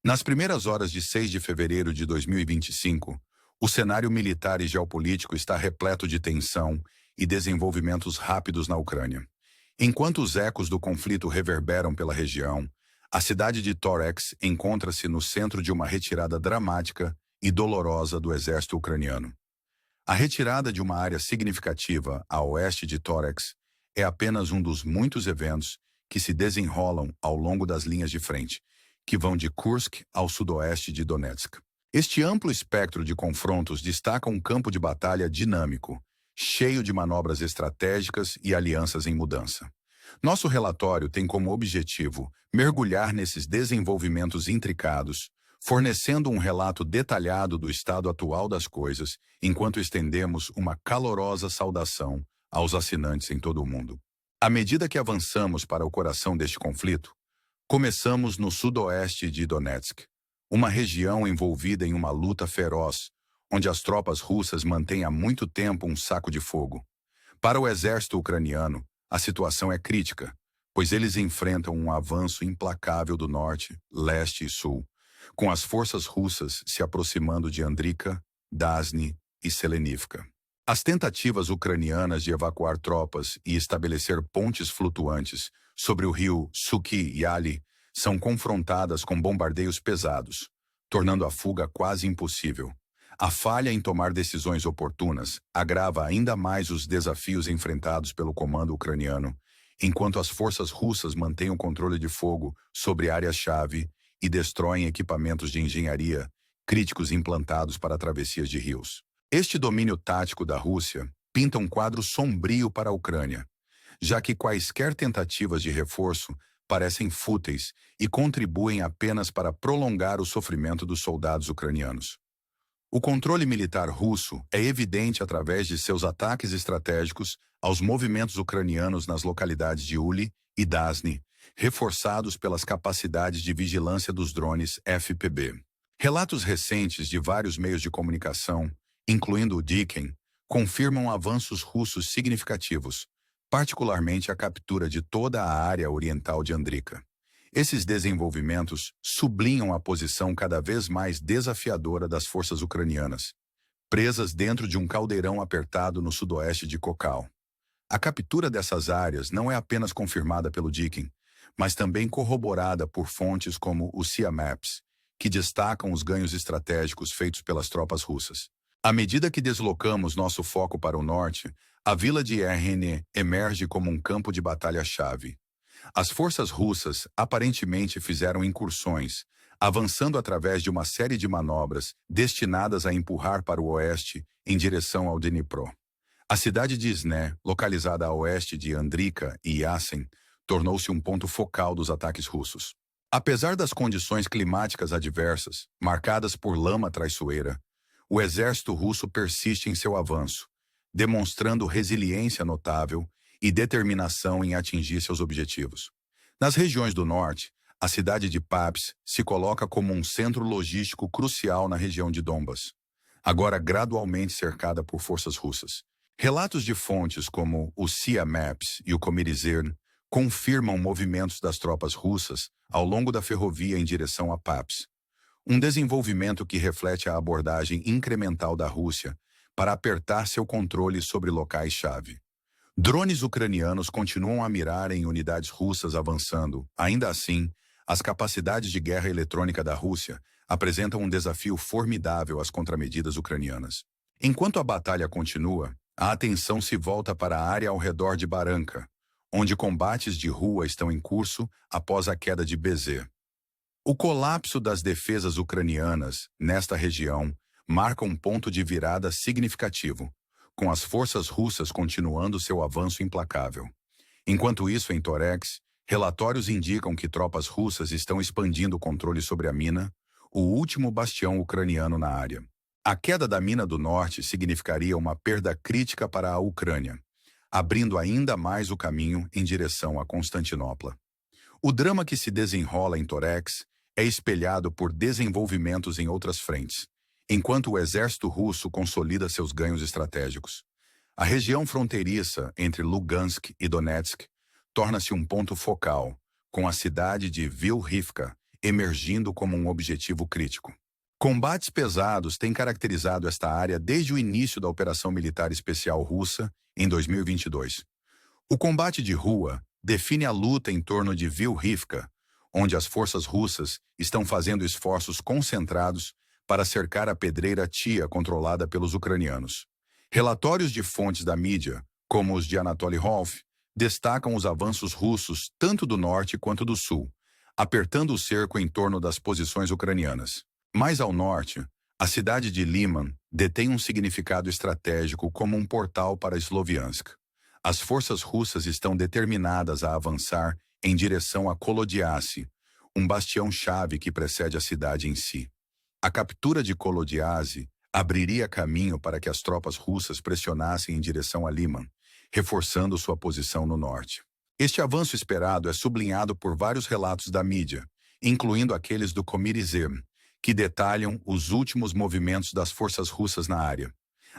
Nas primeiras horas de 6 de fevereiro de 2025, o cenário militar e geopolítico está repleto de tensão e desenvolvimentos rápidos na Ucrânia. Enquanto os ecos do conflito reverberam pela região, a cidade de Torex encontra-se no centro de uma retirada dramática e dolorosa do exército ucraniano. A retirada de uma área significativa a oeste de Torex é apenas um dos muitos eventos que se desenrolam ao longo das linhas de frente, que vão de Kursk ao sudoeste de Donetsk. Este amplo espectro de confrontos destaca um campo de batalha dinâmico, cheio de manobras estratégicas e alianças em mudança. Nosso relatório tem como objetivo mergulhar nesses desenvolvimentos intricados, fornecendo um relato detalhado do estado atual das coisas, enquanto estendemos uma calorosa saudação aos assinantes em todo o mundo. À medida que avançamos para o coração deste conflito, começamos no sudoeste de Donetsk, uma região envolvida em uma luta feroz, onde as tropas russas mantêm há muito tempo um saco de fogo. Para o exército ucraniano, a situação é crítica, pois eles enfrentam um avanço implacável do norte, leste e sul, com as forças russas se aproximando de Andrika, Dasny e Selenivka. As tentativas ucranianas de evacuar tropas e estabelecer pontes flutuantes sobre o rio Suky e Ali são confrontadas com bombardeios pesados, tornando a fuga quase impossível. A falha em tomar decisões oportunas agrava ainda mais os desafios enfrentados pelo comando ucraniano, enquanto as forças russas mantêm o controle de fogo sobre áreas-chave e destroem equipamentos de engenharia críticos implantados para travessias de rios. Este domínio tático da Rússia pinta um quadro sombrio para a Ucrânia, já que quaisquer tentativas de reforço parecem fúteis e contribuem apenas para prolongar o sofrimento dos soldados ucranianos. O controle militar russo é evidente através de seus ataques estratégicos aos movimentos ucranianos nas localidades de Uli e Dasny, reforçados pelas capacidades de vigilância dos drones FPB. Relatos recentes de vários meios de comunicação, incluindo o Diken, confirmam avanços russos significativos, particularmente a captura de toda a área oriental de Andrika. Esses desenvolvimentos sublinham a posição cada vez mais desafiadora das forças ucranianas, presas dentro de um caldeirão apertado no sudoeste de Kokal. A captura dessas áreas não é apenas confirmada pelo Diken, mas também corroborada por fontes como o CIA Maps, que destacam os ganhos estratégicos feitos pelas tropas russas. À medida que deslocamos nosso foco para o norte, a vila de Erhen emerge como um campo de batalha-chave. As forças russas aparentemente fizeram incursões, avançando através de uma série de manobras destinadas a empurrar para o oeste em direção ao Dnipro. A cidade de Sne, localizada a oeste de Andrika e Yasen, tornou-se um ponto focal dos ataques russos. Apesar das condições climáticas adversas, marcadas por lama traiçoeira, o exército russo persiste em seu avanço, demonstrando resiliência notável e determinação em atingir seus objetivos. Nas regiões do norte, a cidade de Paps se coloca como um centro logístico crucial na região de Donbas, agora gradualmente cercada por forças russas. Relatos de fontes como o CIA Maps e o Komirizern confirmam movimentos das tropas russas ao longo da ferrovia em direção a Paps, um desenvolvimento que reflete a abordagem incremental da Rússia para apertar seu controle sobre locais-chave. Drones ucranianos continuam a mirar em unidades russas avançando. Ainda assim, as capacidades de guerra eletrônica da Rússia apresentam um desafio formidável às contramedidas ucranianas. Enquanto a batalha continua, a atenção se volta para a área ao redor de Baranka, onde combates de rua estão em curso após a queda de BZ. O colapso das defesas ucranianas nesta região marca um ponto de virada significativo, com as forças russas continuando seu avanço implacável. Enquanto isso, em Torex, relatórios indicam que tropas russas estão expandindo o controle sobre a mina, o último bastião ucraniano na área. A queda da mina do norte significaria uma perda crítica para a Ucrânia, abrindo ainda mais o caminho em direção a Constantinopla. O drama que se desenrola em Torex é espelhado por desenvolvimentos em outras frentes, enquanto o exército russo consolida seus ganhos estratégicos. A região fronteiriça entre Lugansk e Donetsk torna-se um ponto focal, com a cidade de Vilhivka emergindo como um objetivo crítico. Combates pesados têm caracterizado esta área desde o início da Operação Militar Especial Russa, em 2022. O combate de rua define a luta em torno de Vilhivka, onde as forças russas estão fazendo esforços concentrados para cercar a pedreira Tia controlada pelos ucranianos. Relatórios de fontes da mídia, como os de Anatoly Rolf, destacam os avanços russos tanto do norte quanto do sul, apertando o cerco em torno das posições ucranianas. Mais ao norte, a cidade de Liman detém um significado estratégico como um portal para Sloviansk. As forças russas estão determinadas a avançar em direção a Kolodiasy, um bastião-chave que precede a cidade em si. A captura de Kolodiasy abriria caminho para que as tropas russas pressionassem em direção a Liman, reforçando sua posição no norte. Este avanço esperado é sublinhado por vários relatos da mídia, incluindo aqueles do Komirizem, que detalham os últimos movimentos das forças russas na área.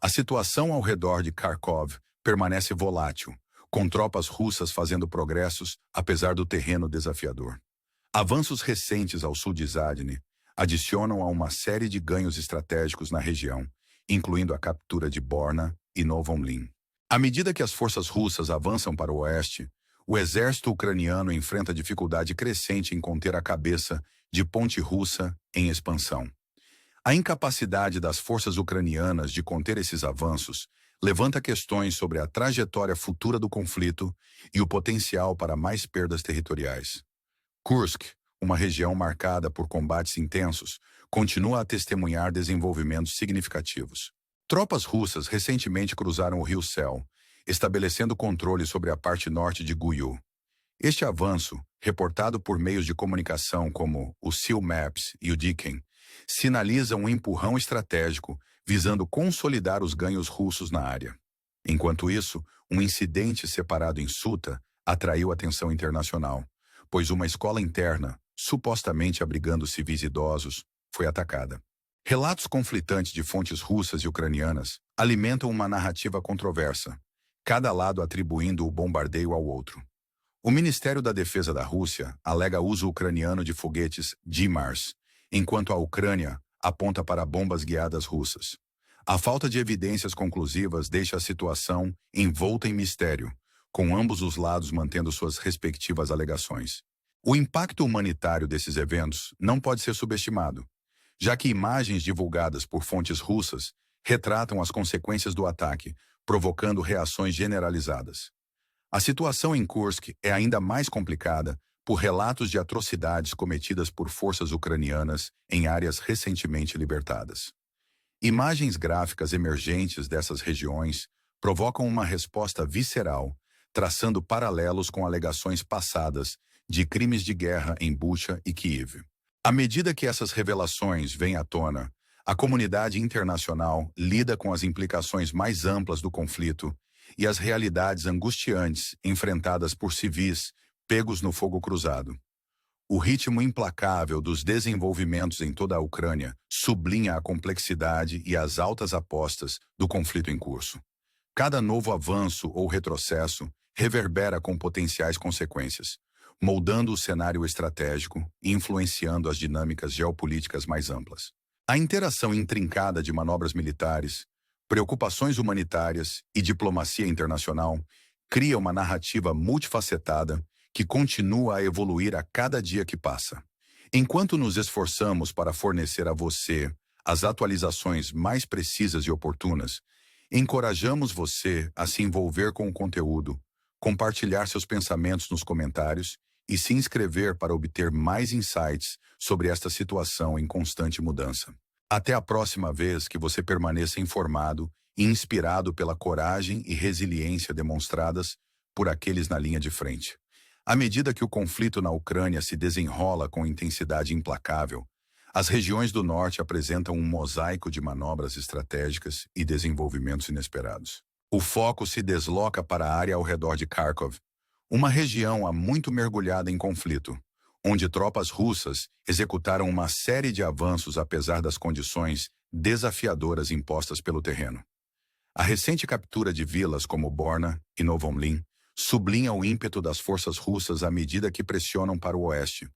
A situação ao redor de Kharkov permanece volátil, com tropas russas fazendo progressos apesar do terreno desafiador. Avanços recentes ao sul de Zadny adicionam a uma série de ganhos estratégicos na região, incluindo a captura de Borna e Novomlin. À medida que as forças russas avançam para o oeste, o exército ucraniano enfrenta dificuldade crescente em conter a cabeça de ponte russa em expansão. A incapacidade das forças ucranianas de conter esses avanços levanta questões sobre a trajetória futura do conflito e o potencial para mais perdas territoriais. Kursk, uma região marcada por combates intensos, continua a testemunhar desenvolvimentos significativos. Tropas russas recentemente cruzaram o rio Sel, estabelecendo controle sobre a parte norte de Guiu. Este avanço, reportado por meios de comunicação como o Seal Maps e o Diken, sinaliza um empurrão estratégico visando consolidar os ganhos russos na área. Enquanto isso, um incidente separado em Suta atraiu atenção internacional, pois uma escola interna, supostamente abrigando civis idosos, foi atacada. Relatos conflitantes de fontes russas e ucranianas alimentam uma narrativa controversa, cada lado atribuindo o bombardeio ao outro. O Ministério da Defesa da Rússia alega uso ucraniano de foguetes HIMARS, enquanto a Ucrânia aponta para bombas guiadas russas. A falta de evidências conclusivas deixa a situação envolta em mistério, com ambos os lados mantendo suas respectivas alegações. O impacto humanitário desses eventos não pode ser subestimado, já que imagens divulgadas por fontes russas retratam as consequências do ataque, provocando reações generalizadas. A situação em Kursk é ainda mais complicada por relatos de atrocidades cometidas por forças ucranianas em áreas recentemente libertadas. Imagens gráficas emergentes dessas regiões provocam uma resposta visceral, traçando paralelos com alegações passadas de crimes de guerra em Bucha e Kiev. À medida que essas revelações vêm à tona, a comunidade internacional lida com as implicações mais amplas do conflito e as realidades angustiantes enfrentadas por civis pegos no fogo cruzado. O ritmo implacável dos desenvolvimentos em toda a Ucrânia sublinha a complexidade e as altas apostas do conflito em curso. Cada novo avanço ou retrocesso reverbera com potenciais consequências, moldando o cenário estratégico e influenciando as dinâmicas geopolíticas mais amplas. A interação intrincada de manobras militares, preocupações humanitárias e diplomacia internacional cria uma narrativa multifacetada que continua a evoluir a cada dia que passa. Enquanto nos esforçamos para fornecer a você as atualizações mais precisas e oportunas, encorajamos você a se envolver com o conteúdo, compartilhar seus pensamentos nos comentários e se inscrever para obter mais insights sobre esta situação em constante mudança. Até a próxima vez que você permaneça informado e inspirado pela coragem e resiliência demonstradas por aqueles na linha de frente. À medida que o conflito na Ucrânia se desenrola com intensidade implacável, as regiões do norte apresentam um mosaico de manobras estratégicas e desenvolvimentos inesperados. O foco se desloca para a área ao redor de Kharkov, uma região há muito mergulhada em conflito, onde tropas russas executaram uma série de avanços apesar das condições desafiadoras impostas pelo terreno. A recente captura de vilas como Borna e Novomlin sublinha o ímpeto das forças russas à medida que pressionam para o oeste,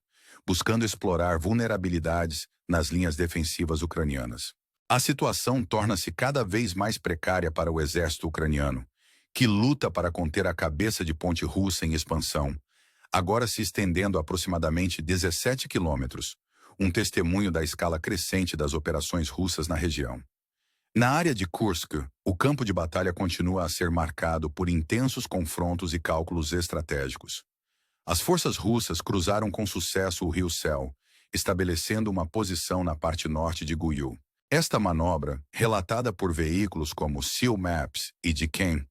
buscando explorar vulnerabilidades nas linhas defensivas ucranianas. A situação torna-se cada vez mais precária para o exército ucraniano, que luta para conter a cabeça de ponte russa em expansão, agora se estendendo a aproximadamente 17 quilômetros, um testemunho da escala crescente das operações russas na região. Na área de Kursk, o campo de batalha continua a ser marcado por intensos confrontos e cálculos estratégicos. As forças russas cruzaram com sucesso o rio Sel, estabelecendo uma posição na parte norte de Guiu. Esta manobra, relatada por veículos como Seal Maps e Diken,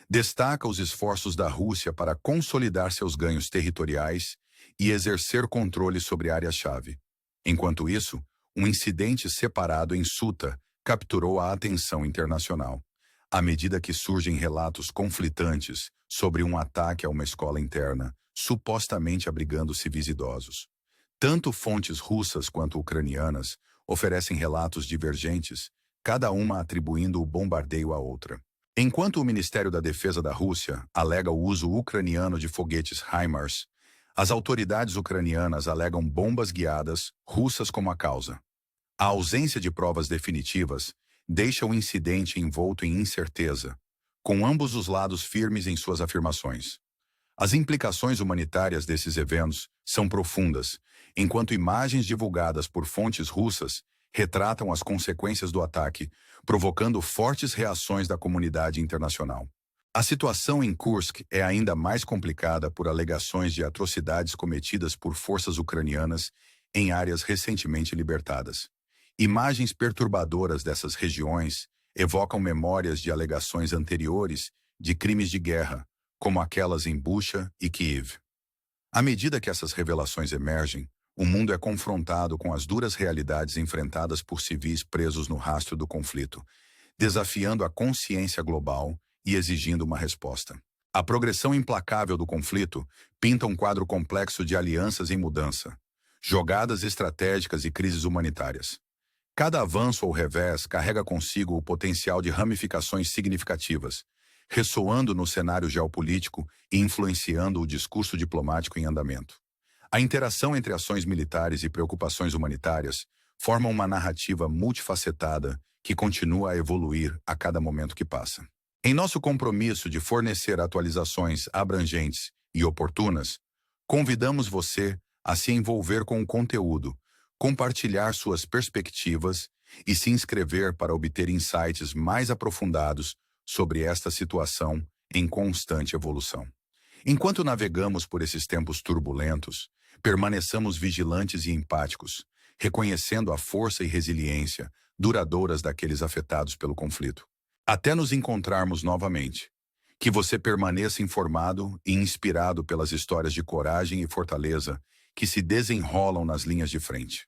destaca os esforços da Rússia para consolidar seus ganhos territoriais e exercer controle sobre áreas-chave. Enquanto isso, um incidente separado em Suta capturou a atenção internacional, à medida que surgem relatos conflitantes sobre um ataque a uma escola interna, supostamente abrigando civis idosos. Tanto fontes russas quanto ucranianas oferecem relatos divergentes, cada uma atribuindo o bombardeio à outra. Enquanto o Ministério da Defesa da Rússia alega o uso ucraniano de foguetes HIMARS, as autoridades ucranianas alegam bombas guiadas russas como a causa. A ausência de provas definitivas deixa o incidente envolto em incerteza, com ambos os lados firmes em suas afirmações. As implicações humanitárias desses eventos são profundas, enquanto imagens divulgadas por fontes russas retratam as consequências do ataque, provocando fortes reações da comunidade internacional. A situação em Kursk é ainda mais complicada por alegações de atrocidades cometidas por forças ucranianas em áreas recentemente libertadas. Imagens perturbadoras dessas regiões evocam memórias de alegações anteriores de crimes de guerra, como aquelas em Bucha e Kiev. À medida que essas revelações emergem, o mundo é confrontado com as duras realidades enfrentadas por civis presos no rastro do conflito, desafiando a consciência global e exigindo uma resposta. A progressão implacável do conflito pinta um quadro complexo de alianças em mudança, jogadas estratégicas e crises humanitárias. Cada avanço ou revés carrega consigo o potencial de ramificações significativas, ressoando no cenário geopolítico e influenciando o discurso diplomático em andamento. A interação entre ações militares e preocupações humanitárias forma uma narrativa multifacetada que continua a evoluir a cada momento que passa. Em nosso compromisso de fornecer atualizações abrangentes e oportunas, convidamos você a se envolver com o conteúdo, compartilhar suas perspectivas e se inscrever para obter insights mais aprofundados sobre esta situação em constante evolução. Enquanto navegamos por esses tempos turbulentos, permaneçamos vigilantes e empáticos, reconhecendo a força e resiliência duradouras daqueles afetados pelo conflito. Até nos encontrarmos novamente, que você permaneça informado e inspirado pelas histórias de coragem e fortaleza que se desenrolam nas linhas de frente.